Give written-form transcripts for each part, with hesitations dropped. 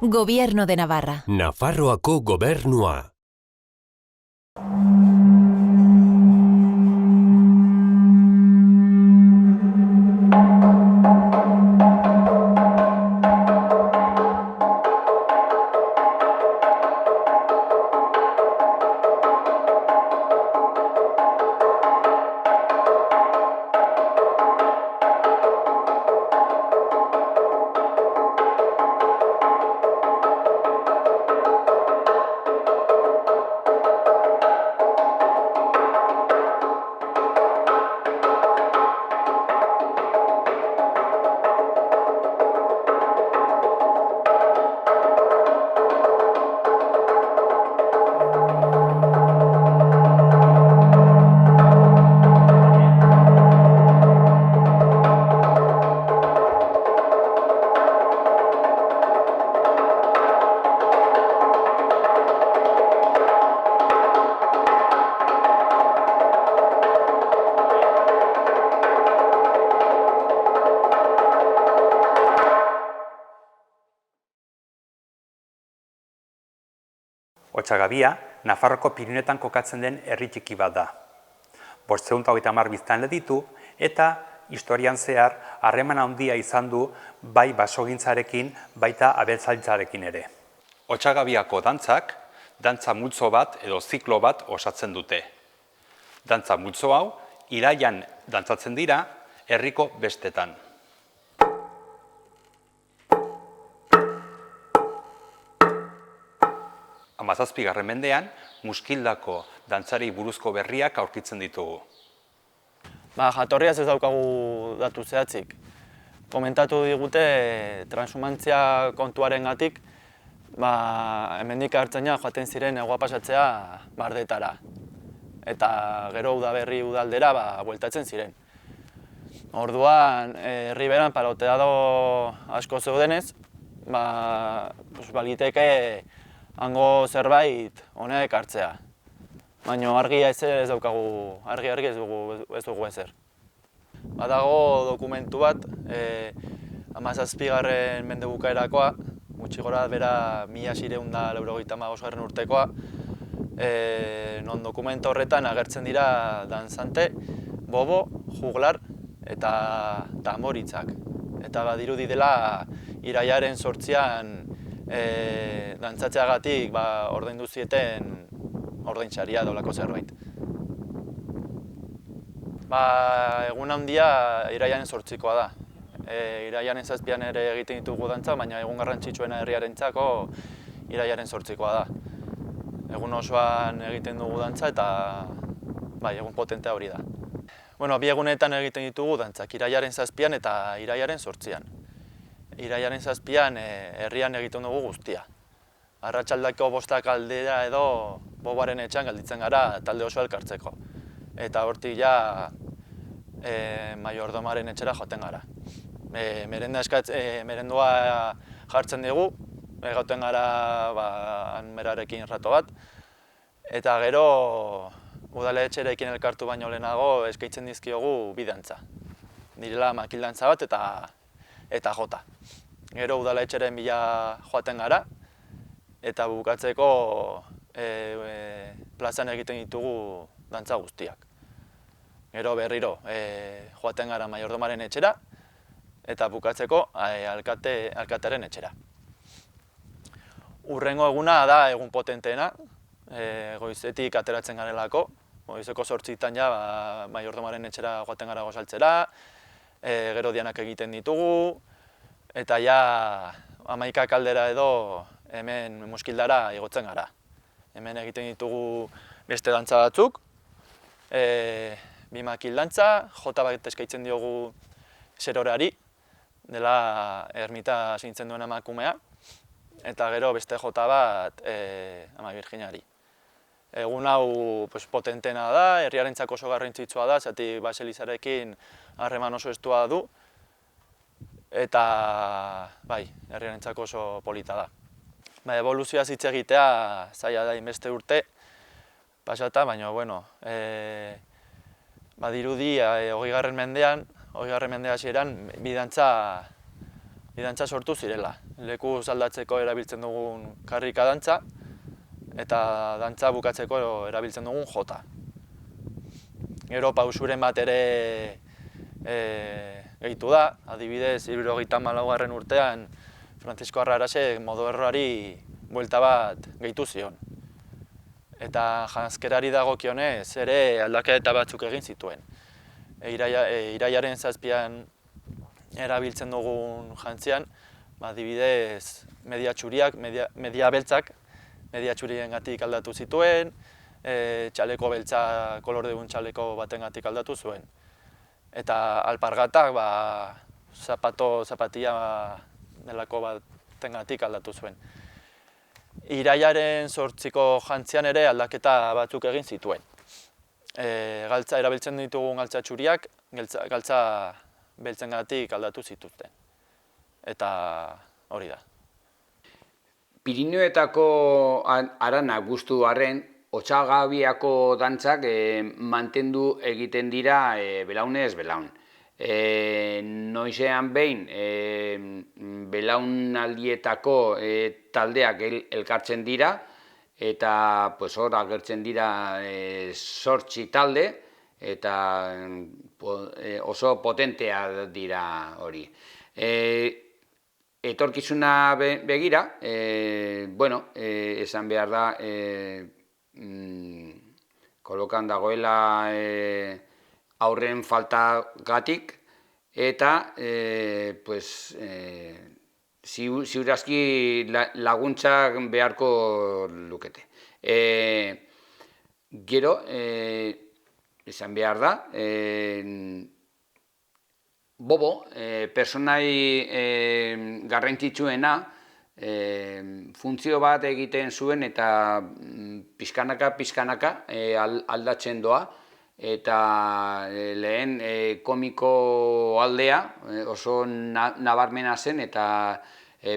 Gobierno de Navarra. Nafarroako gobernua. Otsagabia, Nafarroko Pirinioetan kokatzen den herri txiki bat da. 530 biztanle ditu eta historian zehar harreman handia izan du bai basogintzarekin baita abeltzaintzarekin ere. Otsagabiako dantzak, dantza multzo bat edo ziklo bat osatzen dute. Dantza multzo hau, iraian dantzatzen dira herriko bestetan. Hamazazpigarren mendean, Muskildako dantzari buruzko berriak aurkitzen ditugu. Jatorriaz ez daukagu datu zehatzik. Komentatu digute transhumantzia kontuarengatik, hemendik hartzainak joaten ziren negua pasatzea Bardetara. Eta gero udaberri udaldera bueltatzen ziren. Orduan, herri beran paroteado asko zeudenez, baliteke hango zerbait hona ekartzea. Baina argi ez daukagu, argi ez dugu ezer. Badago dokumentu bat, 17. mende bukaerakoa, gutxi gora bera 1685 urtekoa, non dokumentu horretan agertzen dira danzante, bobo, juglar eta tamboritzak. Eta badirudi dela iraiaren 8an dantzatzeagatik ordaindu zieten ordaintzaria dolako zerbait. Egun handia iraiaren 8koa da. Iraiaren 7an ere egiten ditugu dantza, baina egun garrantzitsuena herriarentzako iraiaren 8koa da. Egun osoan egiten dugu dantza eta egun potentea hori da. Bi egunetan egiten ditugu dantzak, iraiaren 7an eta iraiaren 8an. Iraiaren 7an herrian egiten dugu guztia. Arratsaldeko 5 aldera edo boboaren etxean gelditzen gara talde oso elkartzeko. Eta hortik ja maiordomaren etxera joaten gara. Merendua jartzen dugu, egoten gara merarekin rato bat. Eta gero udaletxerekin elkartu baino lehenago eskaintzen dizkiogu bi dantza. Direla makildantza bat eta jota. Gero udaletxeren bila joaten gara, eta bukatzeko plazan egiten ditugu dantza guztiak. Gero berriro joaten gara maiordomaren etxera, eta bukatzeko alkatearen etxera. Hurrengo eguna da egun potenteena, goizetik ateratzen garelako, goizeko 8etan ja maiordomaren etxera joaten gara gozaltzera, gero dianak egiten ditugu, eta ja 11 aldera edo hemen Muskildara igotzen gara. Hemen egiten ditugu beste dantza batzuk, bi makildantza, jota bat eskaintzen diogu Serorari, dela ermita zintzen duen emakumea, eta gero beste jota bat Ama Birjinari. Egun hau potentena da, herriarentzako oso garrantzitsua da, zati baselizarekin harreman oso estua du, eta herriarentzako oso polita da. Evoluzioaz hitz egitea zaila da inbeste urte pasata, baina badirudi 20. mendean, 20. mende hasieran, bi dantza dantza sortu zirela. Leku aldatzeko erabiltzen dugun karrika dantza, eta dantza bukatzeko erabiltzen dugun jota. Gero pausuren bat ere gehitu da, adibidez, 74. urtean Francisco Arrarasek Modoerroari buelta bat gehitu zion. Eta janzkerari dagokionez ere aldaketa batzuk egin zituen. Irailaren 7an erabiltzen dugun jantzian, adibidez, media txuriak, media beltzak, media txuriengatik aldatu zituen, txaleko beltza, kolordeun txaleko batengatik aldatu zuen. Eta alpargatak, zapatia delako batengatik aldatu zuen. Irailaren 8ko jantzian ere aldaketa batzuk egin zituen. Galtza erabiltzen ditugun galtza txuriak, galtza beltzengatik aldatu zituzten. Eta hori da. Pirinioetako harana guztu arren, Otsagabiako dantzak mantendu egiten dira belaunez belaun. Noizean behin belaunaldietako taldeak elkartzen dira, eta hor agertzen dira 8 talde, eta oso potentea dira hori. Etorkizuna begira, esan behar da, kolokan dagoela aurren faltagatik, eta ziurazki laguntzak beharko lukete. Gero, esan behar da, Bobo, personai garrantzitsuena, funtzio bat egiten zuen eta pixkanaka aldatzen doa, eta lehen komiko aldea oso nabarmena zen eta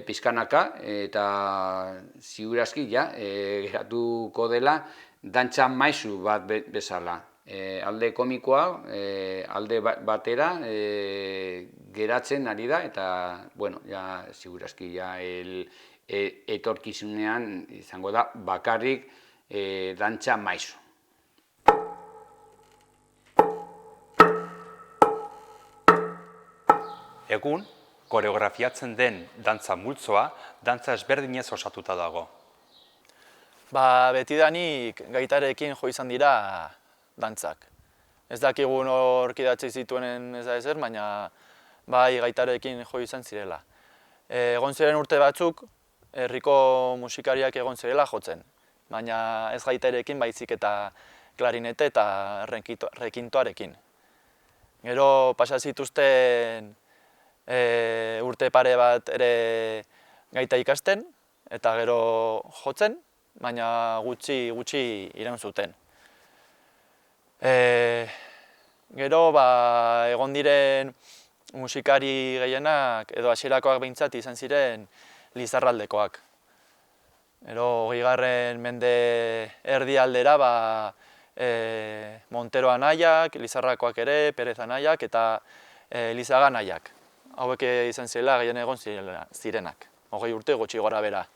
pixkanaka, eta ziurazki geratuko dela dantza maisu bat bezala. Alde komikoa, alde batera geratzen ari da, eta, segurazki, etorkizunean izango da bakarrik dantza maisu. Egun, koreografiatzen den dantza multzoa, dantza ezberdinez osatuta dago. Betidanik gaitarekin jo izan dira dantzak. Ez dakigun hor idatzi zituenen ez da ezer, baina bai gaitarekin jo izan zirela. Egon ziren urte batzuk, herriko musikariak egon zirela jotzen, baina ez gaitarekin baizik eta klarinete eta rekintoarekin. Gero pasa zituzten urte pare bat ere gaita ikasten, eta gero jotzen, baina gutxi iraun zuten. Gero egon diren musikari gehienak edo hasierakoak behintzat izan ziren Lizarraldekoak. Gero 20. mende erdialdera Montero anaiak, Lizarrakoak ere, Perez anaiak eta Lizaga anaiak. Hauek izan zirela gehien egon zirenak, 20 urte gutxi gora bera.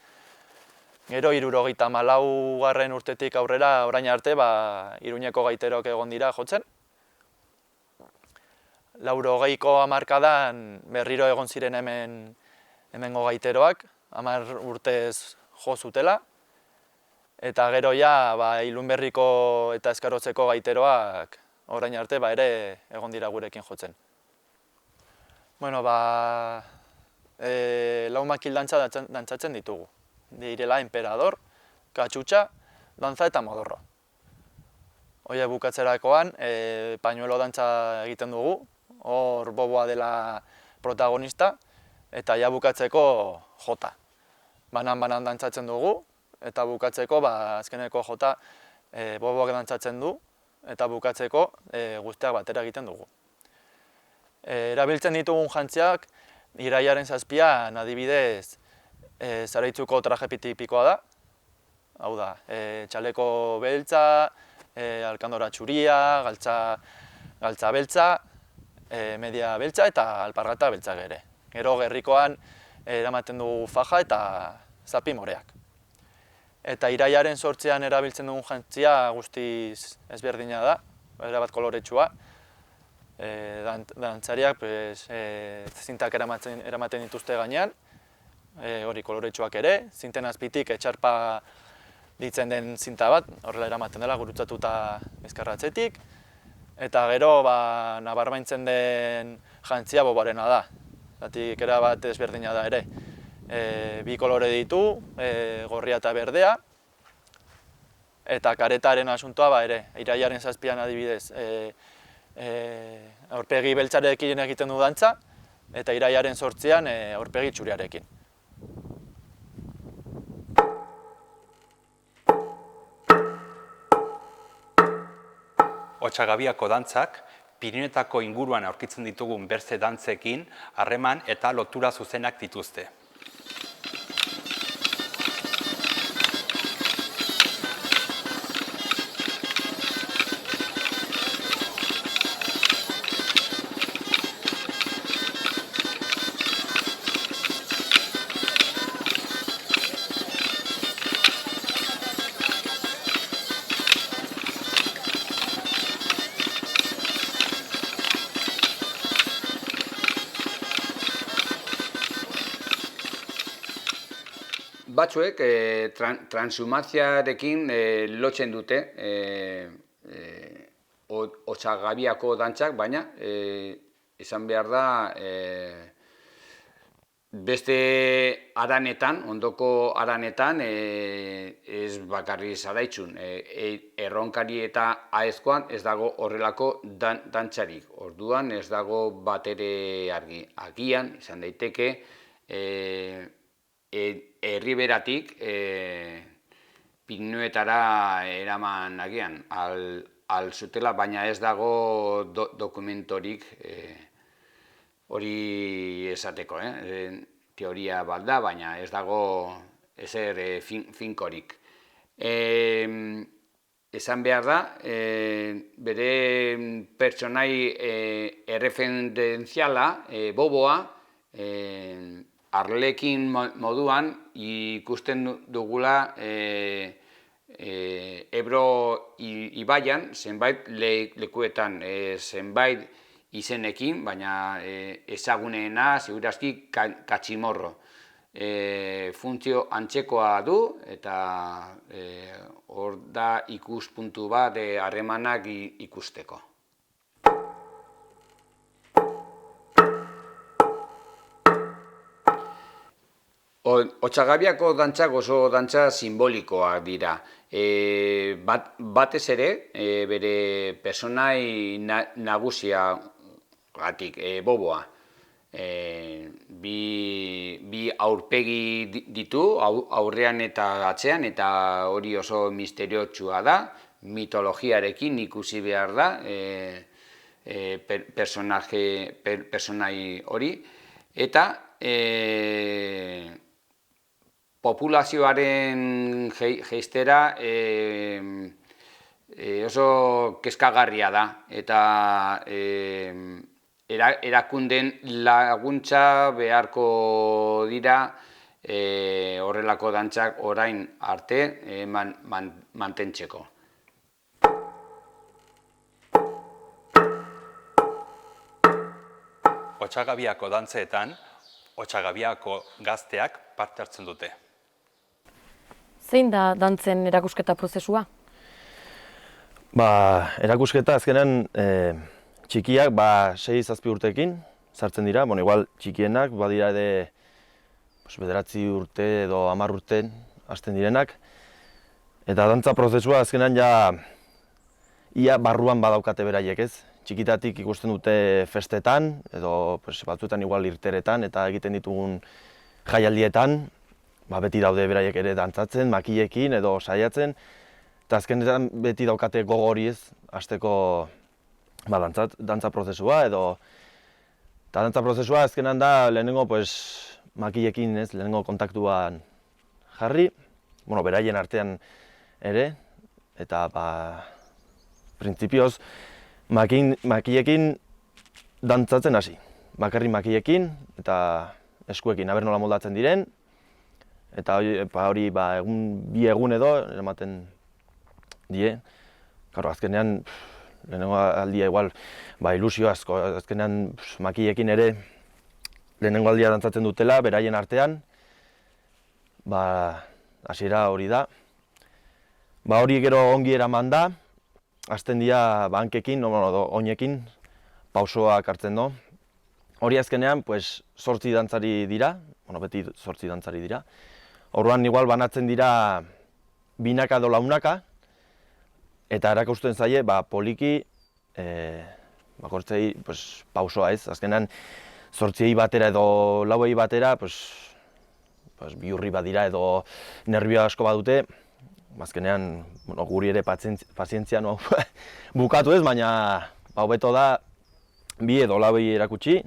Gero 74. urtetik aurrera orain arte Iruñeko gaiterok egon dira jotzen. 80ko hamarkadan berriro egon ziren hemengo gaiteroak, 10 urtez jo zutela. Eta gero Ilunberriko eta Eskarotzeko gaiteroak orain arte ere egon dira gurekin jotzen. Lau makil dantza dantzatzen ditugu. Direla Emperador, Katxutxa, Dantza eta Modorro. Hoi bukatzerakoan, pañuelo dantza egiten dugu, hor Boboa dela protagonista, eta bukatzeko jota. Banan dantzatzen dugu, eta bukatzeko azkeneko jota Boboak dantzatzen du, eta bukatzeko guztiak batera egiten dugu. Erabiltzen ditugun jantziak, irailaren 7an adibidez, Zaraitzuko traje tipikoa da, hau da, txaleko beltza, alkandora txuria, galtza beltza, media beltza eta alpargata beltza ere. Gero gerrikoan eramaten dugu faja eta zapi moreak. Eta irailaren 8an erabiltzen dugun jantzia guztiz ezberdina da, erabat koloretsua. Dantzariak zintak eramaten dituzte gainean, hori koloretsuak ere, zinten azpitik etxarpa ditzen den zinta bat, horrela eramaten dela gurutzatuta bizkarratzetik. Eta gero nabarmentzen den jantzia boboarena da, zatik erabat ezberdina da ere. Bi kolore ditu, gorria eta berdea, eta karetaren asuntoa ere, irailaren 7an adibidez, aurpegi beltzarekin egiten du dantza, eta irailaren 8an aurpegi txuriarekin. Otsagabiako dantzak, Pirinioetako inguruan aurkitzen ditugun beste dantzekin harreman eta lotura zuzenak dituzte. Batzuek transhumaziarekin lotzen dute Otsagabiako dantzak, baina izan behar da beste haranetan, ondoko haranetan ez bakarri zaraitzun. Erronkari eta aezkoan ez dago horrelako dantzarik. Orduan ez dago batere argi. Agian izan daiteke herriberatik Pirinioetara eraman agian alzutela, baina ez dago dokumentorik hori esateko. Teoria bat da, baina ez dago ezer finkorik. Esan behar da, bere pertsonai erreferentziala, boboa, Arlekin moduan ikusten dugula Ebro ibaian, zenbait lekuetan, zenbait izenekin, baina ezaguneena, segurazki, Katximorro. Funtzio antzekoa du, eta hor da ikuspuntu bat harremanak ikusteko. Otsagabiako dantzak oso dantza simbolikoak dira. Batez ere, bere pertsonai nagusiagatik, boboa. Bi aurpegi ditu, aurrean eta atzean, eta hori oso misteriotsua da, mitologiarekin ikusi behar da, pertsonai hori, eta populazioaren jeistera oso kezkagarria da, eta erakundeen laguntza beharko dira horrelako dantzak orain arte mantentzeko. Otsagabiako dantzeetan, Otsagabiako gazteak parte hartzen dute. Zein da dantzen erakusketa prozesua? Erakusketa azkenean txikiak 6-7 urtekin sartzen dira, igual txikienak badira ere 9 urte edo 10 urte hasten direnak. Eta dantza prozesua azkenean ia barruan badaukate beraiek, ez? Txikitatik ikusten dute festetan, edo batzuetan igual irteretan, eta egiten ditugun jaialdietan, beti daude beraiek ere dantzatzen, makillekin edo saiatzen, eta azkenetan beti daukate gogo hori ez, hasteko dantza prozesua edo... Eta dantza prozesua azkenean da lehenengo makillekin ez, lehenengo kontaktuan jarri, beraien artean ere, eta printzipioz makillekin dantzatzen hasi. bakarrik makiekin eta eskuekin, aber nola moldatzen diren. Eta hori bi egun edo ematen die. Karo, azkenean, lehenengo aldia igual, ilusio asko, azkenean makiekin ere lehenengo aldia dantzatzen dutela, beraien artean, hasiera hori da. Hori gero ongi eraman da, hasten dira hankekin, oinekin, pausoak hartzen do. Hori azkenean, 8 dantzari dira, beti 8 dantzari dira. Orduan igual banatzen dira binaka edo launaka, eta erakusten zaie poliki, bakortzei pausoa ez. Azkenean 8 batera edo 4 batera, bihurri badira edo nervioa asko badute, azkenean guri ere pazientzia bukatu ez, baina hobeto da 2 edo 4 erakutsi,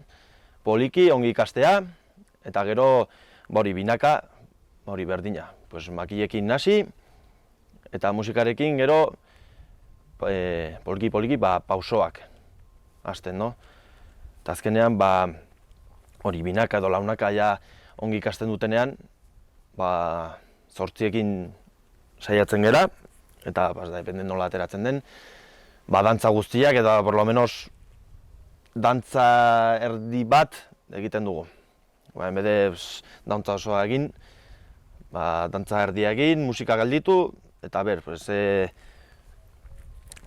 poliki, ongi ikastea, eta gero binaka, berdina. Makiekin nasi, eta musikarekin gero poliki pausoak hasten, no? Eta azkenean binaka edo launaka ongi ikasten dutenean, 8ekin saiatzen gera, eta dependen nola ateratzen den, dantza guztiak, eta por lo menos dantza erdi bat egiten dugu. Enbede dantza osoa egin, dantza erdia egin, musika galditu, eta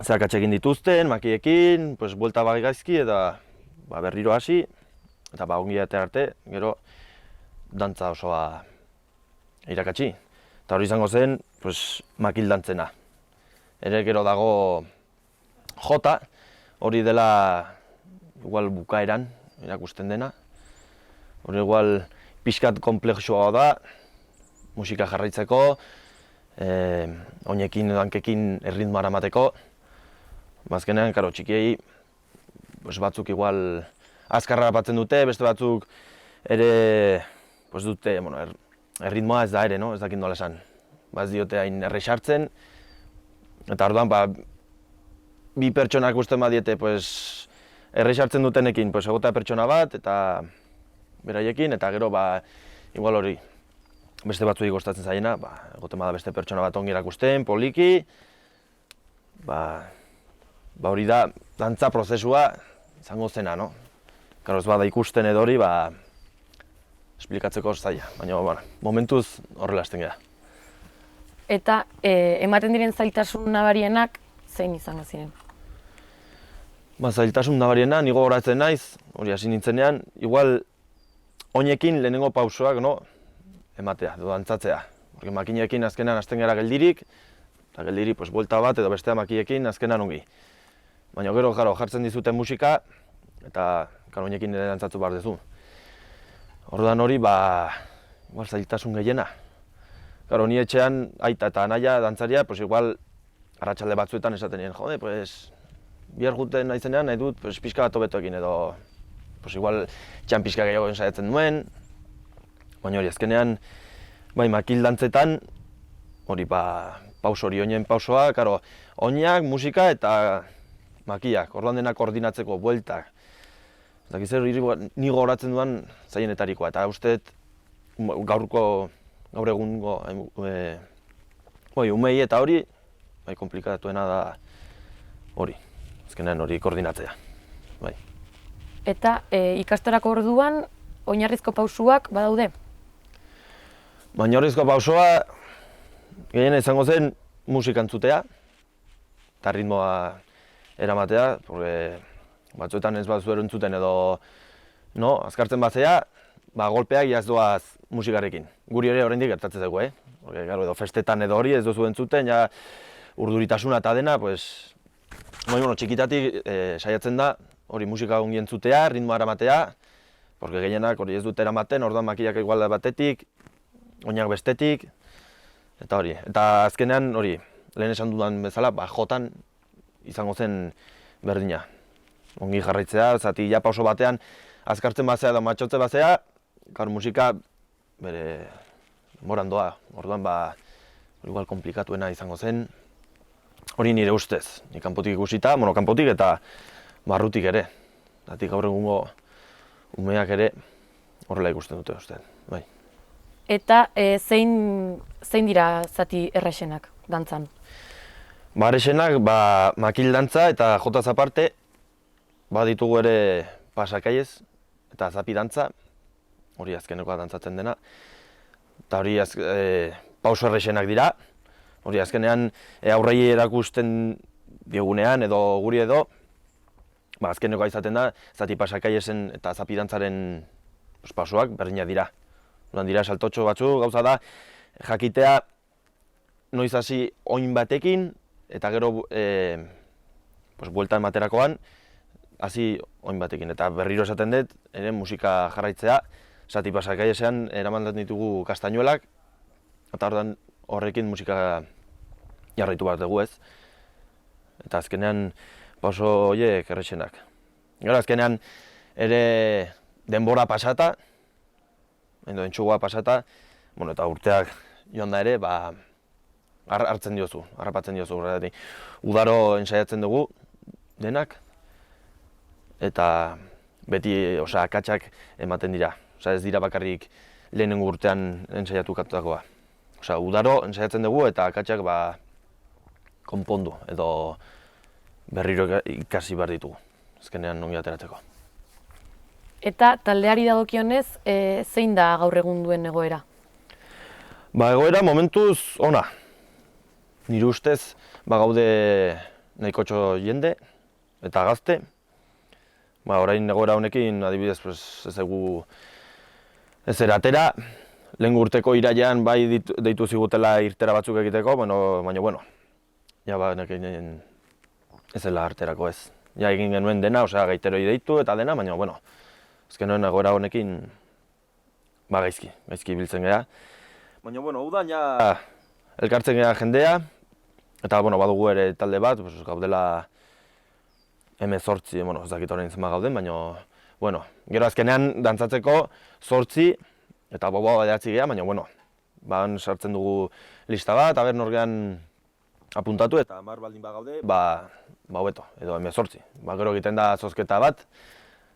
ze akats egin dituzten, makiekin, buelta gaizki, eta berriro hasi, eta ongi arte, gero dantza osoa irakatsi. Eta hori izango zen, makil dantzena. Ere gero dago jota, hori dela igual bukaeran erakusten dena. Hori igual pixkat komplexua da, musika jarraitzeko, oinekin edo hankekin erritmoa eramateko. Azkenean, txikiei batzuk igual azkarra batzen dute, beste batzuk ere dute, erritmoa ez da ere, ez dakit nola esan. Ez diote hain errexartzen, eta orduan, bi pertsonak usten badiete, errexartzen dutenekin, egota pertsona bat, eta beraiekin, eta gero, igual hori, beste batzuei gustatzen zaiena, egoten bada beste pertsona bat ongi erakusten, poliki, hori da, dantza prozesua izango zena, no? Karo, ez bada ikusten edo hori, esplikatzeko zaila, baina, momentuz horrela hasten gara. Eta ematen diren zailtasun nabarienak zein izango ziren? Zailtasun nabariena, nigo goratzen naiz, hori hasi nintzenean, igual oinekin lehenengo pausoak ematea, edo dantzatzea. Makinekin azkenan hasten gara geldirik, eta geldiri buelta bat edo bestea makinekin azkenan ongi. Baina gero jartzen dizuten musika, eta oinekin ere dantzatu behar duzu. Orduan hori, igual zailtasun gehiena. Ni etxean, aita eta anaia dantzaria, igual arratsalde batzuetan esaten nien, jode, bihar juten naizenean nahi dut pixka bat hobetoekin edo igual txan pixka gehiago ensaiatzen nuen. Baina hori, azkenean, makil dantzetan, hori pauso hori, oinen pausoa, oinak, musika eta makiak, orduan dena koordinatzeko, bueltak. Zer ni gogoratzen duan zailenetarikoa, eta uste gaur egungo umei eta hori, komplikatuena da hori, azkenean hori koordinatzea. Eta ikastorako orduan, oinarrizko pausuak badaude? Oinarrizko pausoa, gehiena izango zen musika entzutea, eta ritmoa eramatea, batzuetan ez bat zuero entzuten edo azkartzen batzea, golpeak ez doaz musikarekin. Guri ere oraindik gertatzen dugu, edo festetan edo hori ez duzu entzuten, urduritasuna eta dena, txikitatik saiatzen da, hori musika ongi entzutea, ritmoa eramatea, gehienak hori ez dute eramaten, orduan makiak igual batetik, oinak bestetik, eta hori. Eta azkenean hori, lehen esan dudan bezala, jotan izango zen berdina. Ongi jarraitzea, zati pauso batean azkartzen bazea edo matxotze bazea, musika bere moran doa. Orduan igual komplikatuena izango zen, hori nire ustez. Ni kanpotik ikusita, kanpotik eta barrutik ere. Gaur egungo umeak ere horrela ikusten dute uste, bai. Eta zein dira zati erraixenak dantzan? Erraixenak, makil dantza eta jotaz aparte, ditugu ere pasakaiez eta zapi dantza, hori azkenekoa dantzatzen dena, eta hori pauso erraixenak dira, hori azkenean aurrei erakusten diogunean edo guri edo, azkenekoa izaten da, zati pasakaiesen eta zapi dantzaren pausoak berdinak dira. Dira saltotxo batzu, gauza da, jakitea noiz hasi oin batekin, eta gero bueltan materakoan, hasi oin batekin. Eta berriro esaten dut, ere musika jarraitzea, zati pasakaiesean eraman ditugu kastainuelak, eta horrekin musika jarraitu bat dugu ez. Eta azkenean pauso horiek errexenak. Gero azkenean ere denbora pasata, edo entxugua pasata, eta urteak joan da ere, hartzen diozu, harrapatzen diozu. Udaro ensaiatzen dugu denak, eta beti akatsak ematen dira. Ez dira bakarrik lehenengo urtean ensaiatu katutakoa. Udaro ensaiatzen dugu eta akatsak konpondu edo berriro ikasi behar ditugu, azkenean ongi ateratzeko. Eta taldeari dagokionez, zein da gaur egun duen egoera? Egoera momentuz ona. Nire ustez, gaude nahikotxo jende eta gazte. Orain egoera honekin, adibidez, ez egu ez eratera. Lehen urteko irailean bai deitu zigutela irtera batzuk egiteko, baina, nekin ez zela arterako ez. Egin genuen dena, gaiteroi deitu eta dena, baina, azkenen egoera honekin gaizki biltzen geha. Baina, udan elkartzen geha jendea, eta badugu ere talde bat, gaudela M8, ez dakit horrein zenba gauden, baina, gero azkenean dantzatzeko 8 eta boboa bederatzi geha, baina, sartzen dugu lista bat, aber norgean apuntatu eta 10 baldin bagaude, hobeto, edo M8. Gero egiten da zozketa bat,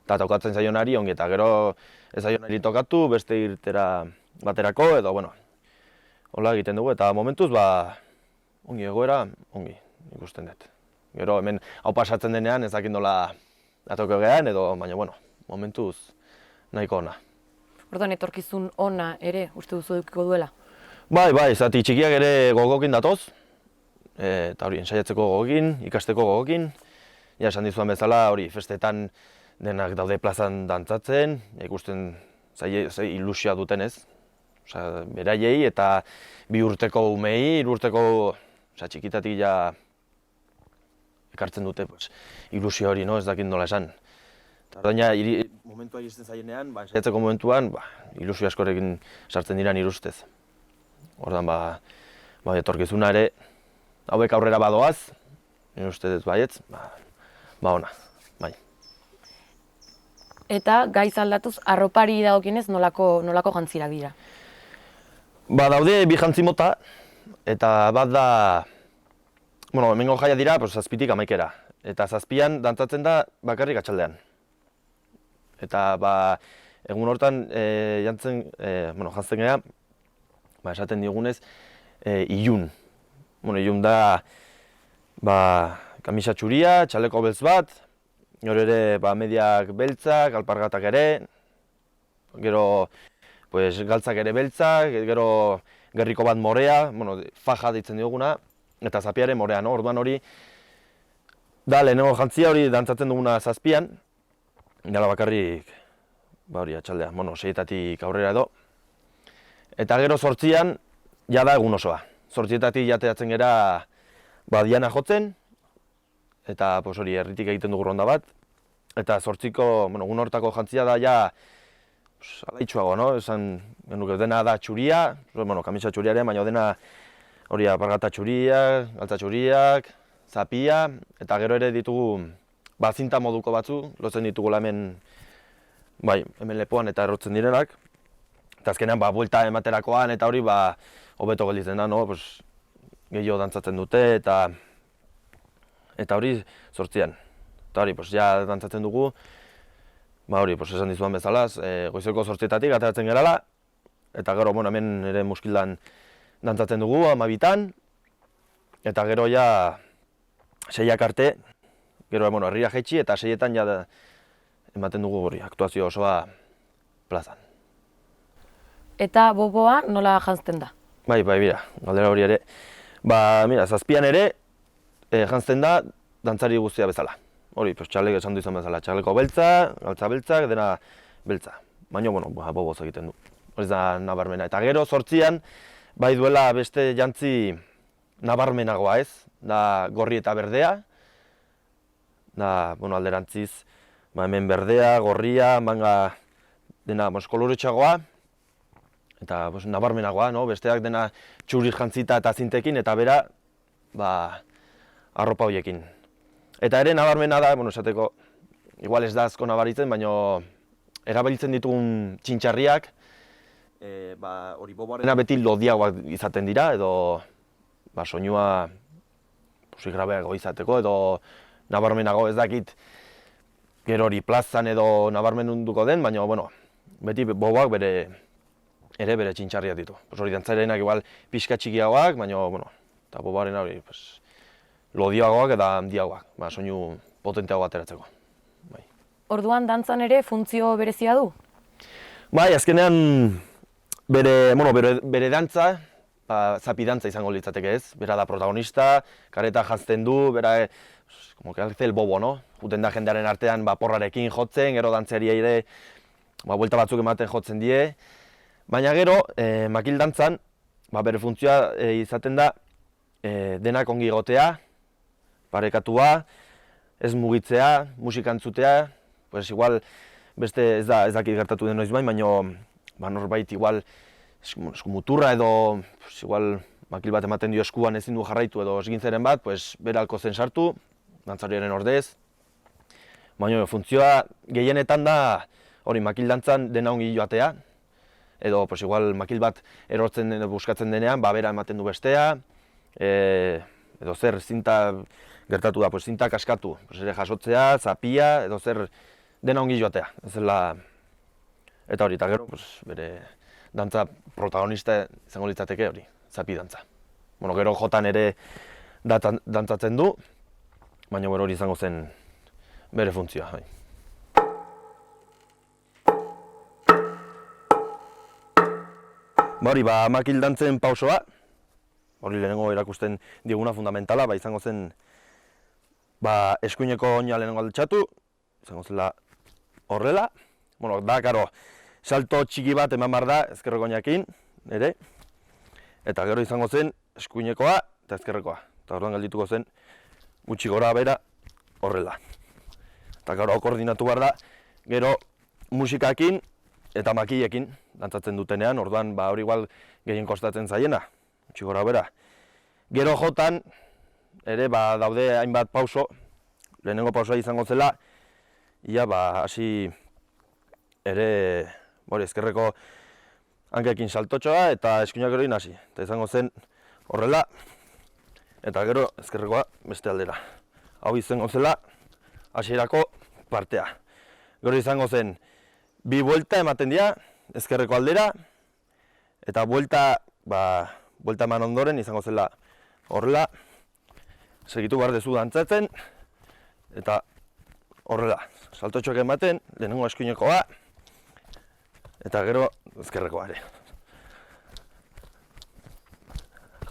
eta tokatzen zaionari ongi, eta gero ez zaionari tokatu, beste irtera baterako, edo, hola egiten dugu, eta momentuz, ongi egoera, ongi ikusten dut. Gero hemen hau pasatzen denean ez dakit nola atoko gehan, edo, baina, momentuz nahiko ona. Orduan, etorkizun ona ere, uste duzu edukiko duela? Bai, zati txikiak ere gogokin datoz, eta hori, ensaiatzeko gogokin, ikasteko gogokin, esan dizuan bezala, hori, festetan denak daude plazan dantzatzen, ikusten ilusioa duten ez. Beraiei eta 2 urteko umei, 3 urteko txikitatik ekartzen dute ilusio hori, ez dakit nola esan. Baina momentua iristen zaienean, ensaiatzeko momentuan, ilusio askorekin sartzen dira nire ustez. Ordan etorkizuna ere, hauek aurrera badoaz, nire ustez baietz, ona, bai. Eta gaiz aldatuz, arropari dagokienez nolako jantzirak dira? Daude 2 jantzi mota, eta bat da, hemengo jaia dira, 7tik 11era. Eta 7an dantzatzen da bakarrik atxaldean. Eta egun hortan jantzen geha, esaten digunez, ilun. Ilun da kamisa txuria, txaleko beltz bat, gero ere mediak beltzak, alpargatak ere, gero galtzak ere beltzak, gero gerriko bat morea, faja ditzen dioguna, eta zapiare morea, orduan hori da lehenengo jantzia hori dantzatzen duguna 7an, dela bakarrik hori atxaldea, 6etatik aurrera edo. Eta gero 8an jada egun osoa. 8etatik jateatzen gera diana jotzen, eta hori herritik egiten dugu ronda bat. Eta 8ko, egun hortako jantzia da alaitxuago, esan genuke dena da txuria, kamisa txuriaren, baina dena hori apargata txuriak, galtza txuriak, zapia, eta gero ere ditugu zinta moduko batzu, lotzen ditugu hemen lepoan eta errotzen direnak. Eta azkenean buelta ematerakoan eta hori hobeto gelditzen da, gehiago dantzatzen dute eta hori 8an. Eta hori, dantzatzen dugu hori, esan dizuan bezala, goizeko 8:00 ateratzen gerala, eta gero, hemen ere muskildan dantzatzen dugu, 12:00, eta gero ja 6:00 arte, gero herria jaitsi, eta 6:00 ja ematen dugu hori, aktuazio osoa plazan. Eta boboa nola janzten da? Bai, bira, galdera hori ere. Mira, 7:00 ere janzten da dantzari guztia bezala. Hori, txalek esan du izan bezala, txaleko beltza, galtza beltzak, dena beltza. Baina, boboz egiten du. Hori da nabarmena. Eta gero, 8:00 bai duela beste jantzi nabarmenagoa ez, da gorri eta berdea. Da, alderantziz, hemen berdea, gorria, manga dena koloretxagoa. Eta nabarmenagoa, besteak dena txuri jantzita eta zintekin, eta bera, arropa horiekin. Eta ere nabarmena da, esateko, igual ez da asko nabaritzen, baina erabiltzen ditugun txintxarriak, hori boboarena beti lodiagoak izaten dira, edo soinua grabeago izateko, edo nabarmenago ez dakit gero hori plazan edo nabarmenduko den, baina beti boboak bere txintxarriak ditu. Hori dantzarenak igual pixka txikiagoak, baina eta boboarena hori lodiagoak eta handiagoak, soinu potenteago ateratzeko. Orduan dantzan ere funtzio berezia du? Bai, azkenean bere dantza, zapi dantza izango litzateke ez. Bera da protagonista, kareta janzten du, bera, como que hace el bobo, no? Juten da jendearen artean porrarekin jotzen, gero dantzari ere, buelta batzuk ematen jotzen die. Baina gero, makil dantzan, bere funtzioa izaten da, denak ongi egotea, parekatua, ez mugitzea, musika entzutea, igual beste ez dakit gertatu den noiz bain, baina norbait igual muturra edo igual makil bat ematen dio eskuan ezin du jarraitu edo esgintzeren bat, beralko zen sartu, dantzariaren ordez. Baina funtzioa gehienetan da hori makil dantzan dena ongi joatea, edo igual makil bat erortzen edo buskatzen denean, bera ematen du bestea, edo zer zinta gertatu da, zinta kaskatu, ere jasotzea, zapia, edo zer dena ongi joatea. Eta hori, eta gero, bere dantza protagonista izango litzateke hori, zapi dantza. Gero jotan ere dantzatzen du, baina hori izango zen bere funtzioa. Hori, makil dantzen pausoa, hori lehenengo erakusten diguna fundamentala, izango zen eskuineko oina lehenengo altxatu, izango zela horrela. Da, karo, salto txiki bat eman behar da ezkerreko oinakin, ere, eta gero izango zen eskuinekoa eta ezkerrekoa. Eta orduan geldituko zen gutxi gora bera horrela. Eta gero koordinatu behar da, gero musikakin eta makilekin dantzatzen dutenean, orduan hori igual gehien kostatzen zaiena, gutxi gora bera. Gero jotan, ere daude hainbat pauso, lehenengo pausoa izango zela, ia hasi ere ezkerreko hankekin saltotxoa eta eskuinak gero hasi. Eta izango zen horrela, eta gero ezkerrekoa beste aldera. Hau izango zela hasierako partea. Gero izango zen bi buelta ematen dira ezkerreko aldera, eta buelta eman ondoren izango zela horrela, segitu behar dezu dantzatzen, eta horrela, saltotxoak ematen, lehenengo eskuinekoa, eta gero ezkerrekoa ere.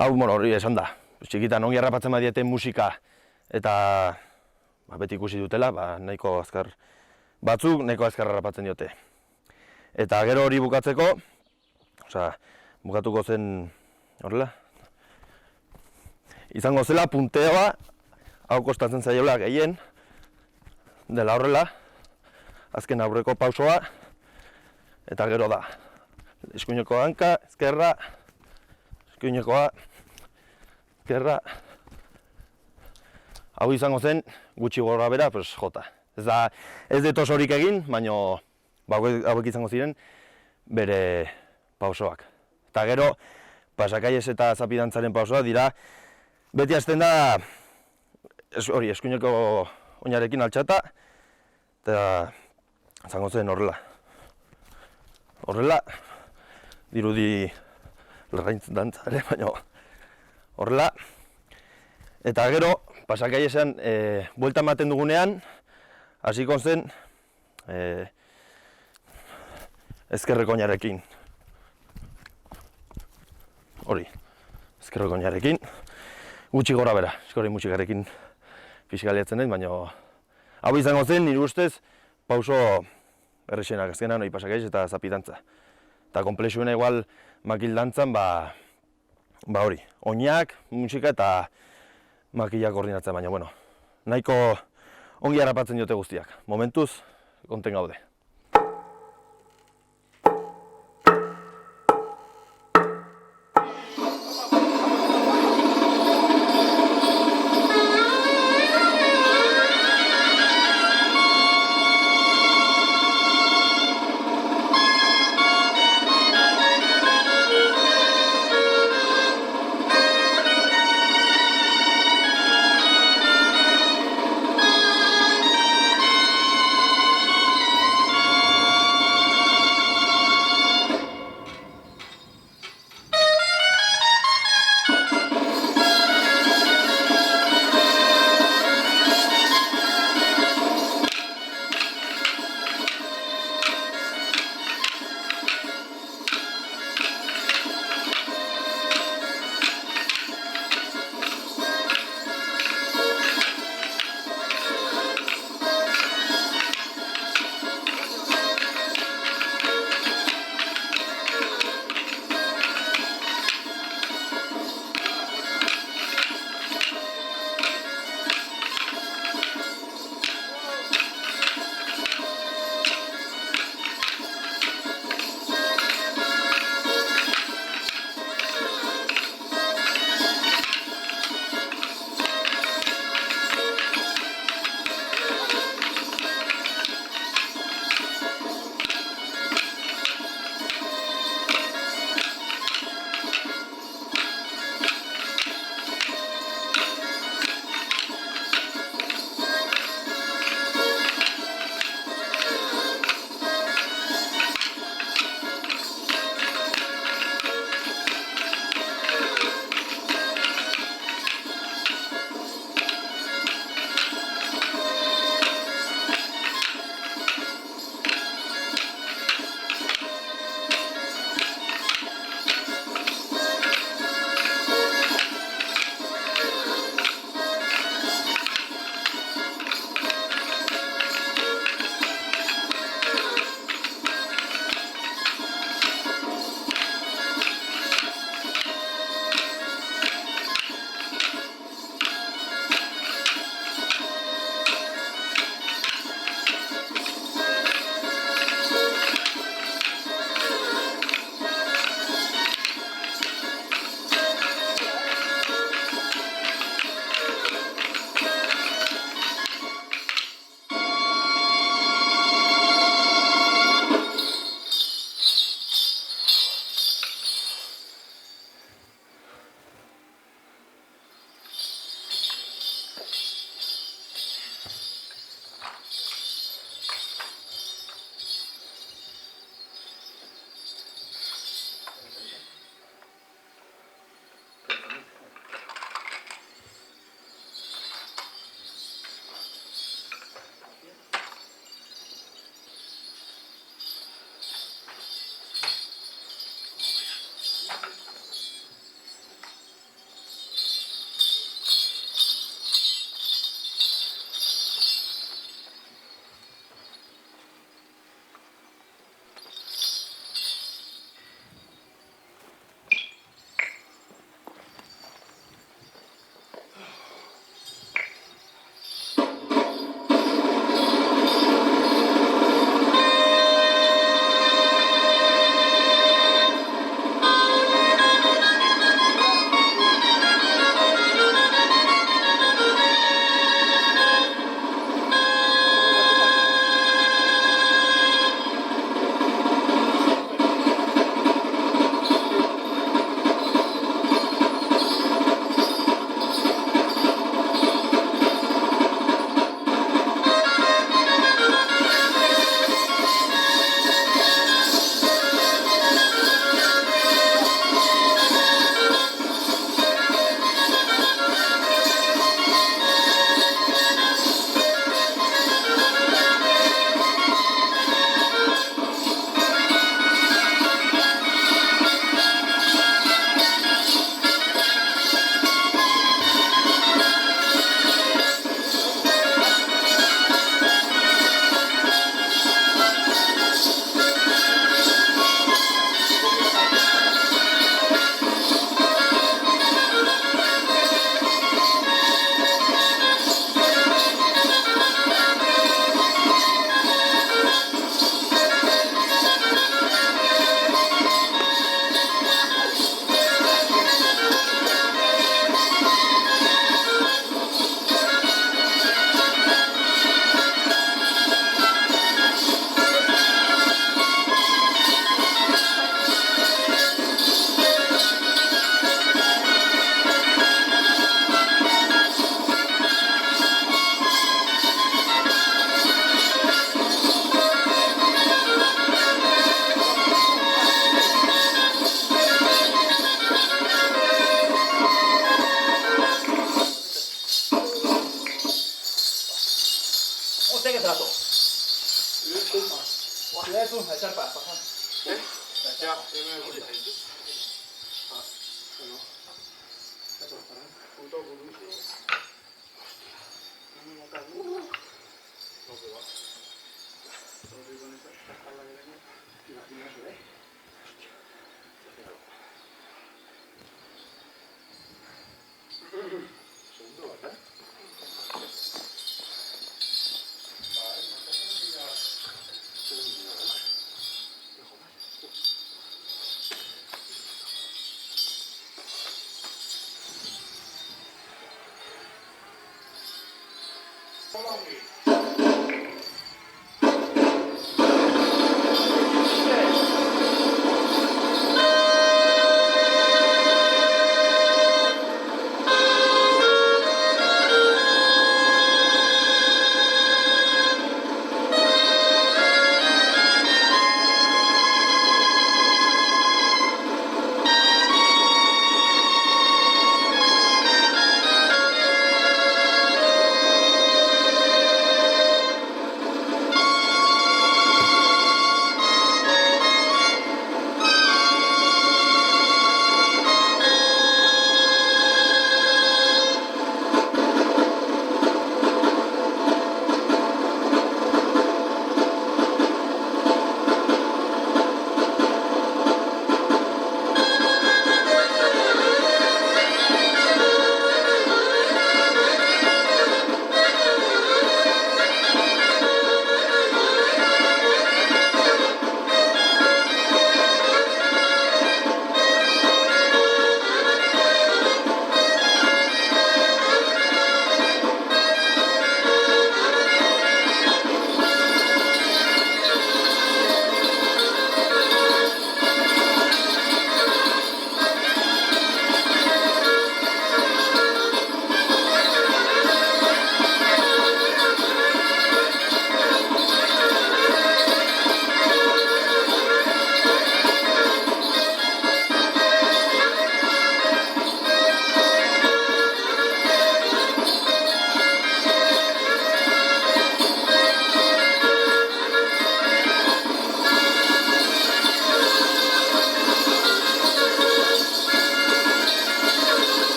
Hau, hori esan da, txikitan ongi harrapatzen badieten musika, eta beti ikusi dutela, nahiko azkar batzuk, nahiko azkar harrapatzen diote. Eta gero hori bukatzeko, bukatuko zen horrela, izango zela punteoa, hau kostatzen zaiola gehien, dela horrela, azken aurreko pausoa, eta gero da, eskuineko hanka, ezkerra, eskuinekoa, ezkerra, hau izango zen gutxi gora bera, jota. Ez dut osorik egin, baina hauek izango ziren bere pausoak. Eta gero, pasakaiez eta zapidantzaren pausoa dira, beti hasten da, eskuineko oinarekin altxata, eta Zango zen horrela. Horrela, dirudi lerraintz dantza ere, baina horrela. Eta gero, pasakai esan, buelta ematen dugunean, hasiko zen ezkerreko oinarekin. Hori, ezkerreko oinarekin. Gutxi gora bera, eskori mutxikarekin fiskaliatzen dut, baina hau izango zen, nire ustez, pauso errexenak azkenan, hori pasakaiz eta zapidantza. Eta komplexuena igual makildantzan, ba hori, oinak, musika eta makilak koordinatzen, baina bueno, nahiko ongi harrapatzen diote guztiak. Momentuz, konten gaude.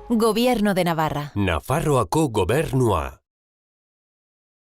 Gobierno de Navarra. Nafarroako gobernua.